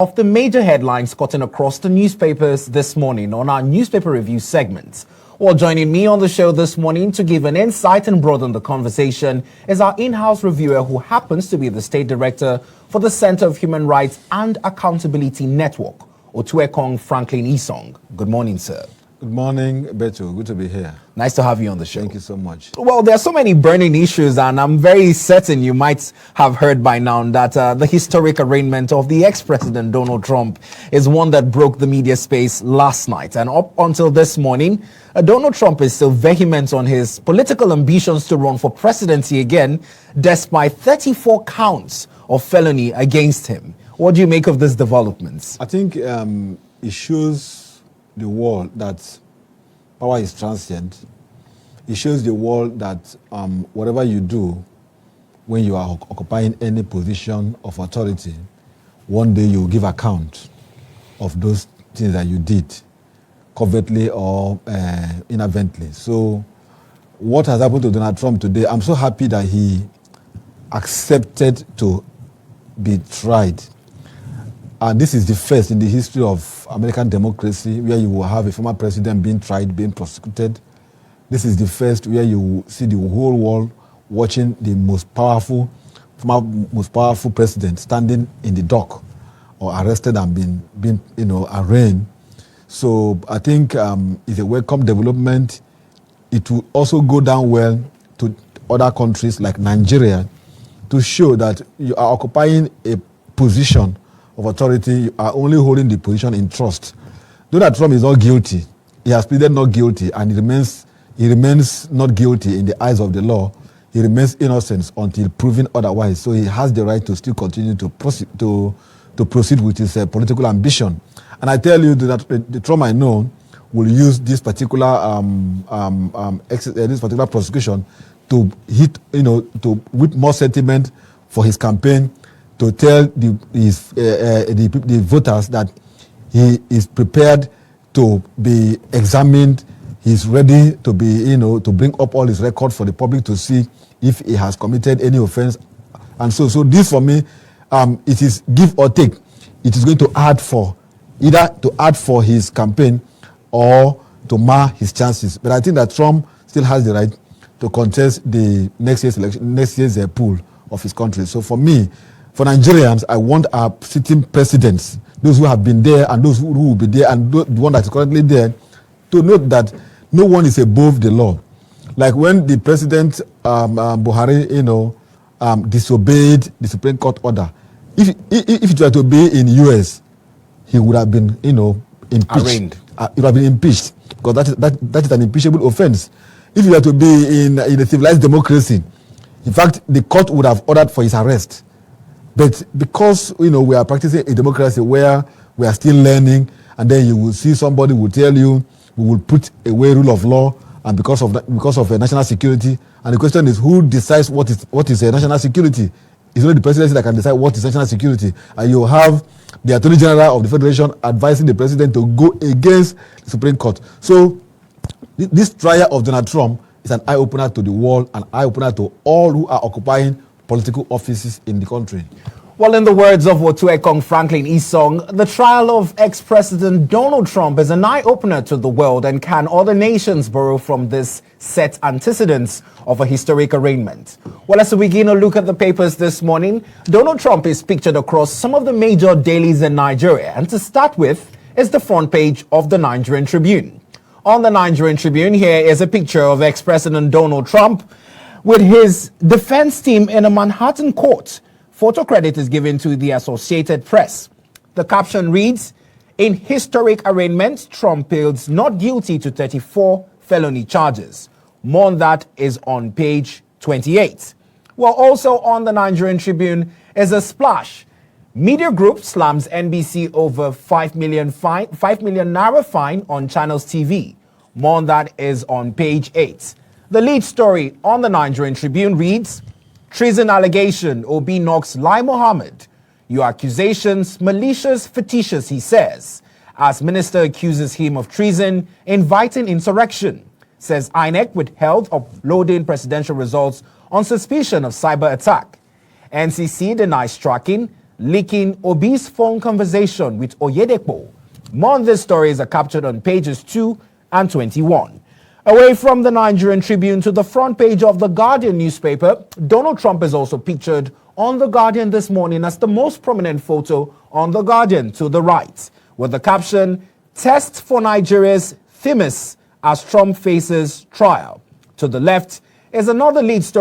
Of the major headlines cutting across the newspapers this morning on our newspaper review segment. Well, joining me on the show this morning to give an insight and broaden the conversation is our in-house reviewer who happens to be the State Director for the Center of Human Rights and Accountability Network, Otuekong Franklin Isong. Good morning, sir. Good morning, Beto. Good to be here. Nice to have you on the show. Thank you so much. Well, there are so many burning issues, and I'm very certain you might have heard by now that the historic arraignment of the ex-president Donald Trump is one that broke the media space last night. And up until this morning, Donald Trump is still vehement on his political ambitions to run for presidency again, despite 34 counts of felony against him. What do you make of these developments? I think it shows the world that power is transient. It shows the world that whatever you do when you are occupying any position of authority, one day you will give account of those things that you did, covertly or inadvertently. So what has happened to Donald Trump today, I'm so happy that he accepted to be tried. And this is the first in the history of American democracy where you will have a former president being tried, being prosecuted. This is the first where you will see the whole world watching the former most powerful president standing in the dock or arrested and being arraigned. So I think it's a welcome development. It will also go down well to other countries like Nigeria to show that you are occupying a position of authority, you are only holding the position in trust. Donald Trump is not guilty. He has pleaded not guilty, and he remains not guilty in the eyes of the law. He remains innocent until proven otherwise. So he has the right to still continue to proceed with his political ambition. And I tell you that the Trump I know will use this particular prosecution to whip more sentiment for his campaign, to tell the voters that he is prepared to be examined. He's ready to be, to bring up all his records for the public to see if he has committed any offense. And so this for me, it is give or take. It is going to add for his campaign or to mar his chances. But I think that Trump still has the right to contest the next year's election, next year's pool of his country. So for me, for Nigerians, I want our sitting presidents, those who have been there and those who will be there and the one that is currently there, to note that no one is above the law. Like when the president Buhari, disobeyed the Supreme Court order. If it were to be in US, he would have been, impeached. Arraigned. He would have been impeached because that is an impeachable offense. If it were to be in a civilized democracy, in fact, the court would have ordered for his arrest. But because we are practicing a democracy where we are still learning, and then you will see somebody will tell you we will put away rule of law, and because of national security. And the question is, who decides what is a national security? It's only the presidency that can decide what is national security. And you have the Attorney General of the Federation advising the president to go against the Supreme Court. So this trial of Donald Trump is an eye-opener to the world, an eye-opener to all who are occupying political offices in the country. Well, in the words of Otuekong Franklin Isong, the trial of ex-President Donald Trump is an eye-opener to the world, and can other nations borrow from this set antecedents of a historic arraignment? Well, as we begin a look at the papers this morning, Donald Trump is pictured across some of the major dailies in Nigeria, and to start with is the front page of the Nigerian Tribune. On the Nigerian Tribune, here is a picture of ex-President Donald Trump with his defense team in a Manhattan court. Photo credit is given to the Associated Press. The caption reads, "In historic arraignment, Trump pleads not guilty to 34 felony charges." More on that is on page 28. Well, also on the Nigerian Tribune is a splash. Media group slams NBC over 5 million naira fine on Channels TV. More on that is on page 8. The lead story on the Nigerian Tribune reads, "Treason allegation, Obi knocks Lai Mohammed. Your accusations malicious, fictitious," he says, as minister accuses him of treason, inviting insurrection. Says INEC withheld uploading presidential results on suspicion of cyber attack. NCC denies tracking leaking Obi's phone conversation with Oyedepo. More on these stories are captured on pages 2 and 21. Away from the Nigerian Tribune to the front page of the Guardian newspaper, Donald Trump is also pictured on the Guardian this morning as the most prominent photo on the Guardian to the right, with the caption, "Test for Nigeria's Themis as Trump faces trial." To the left is another lead story.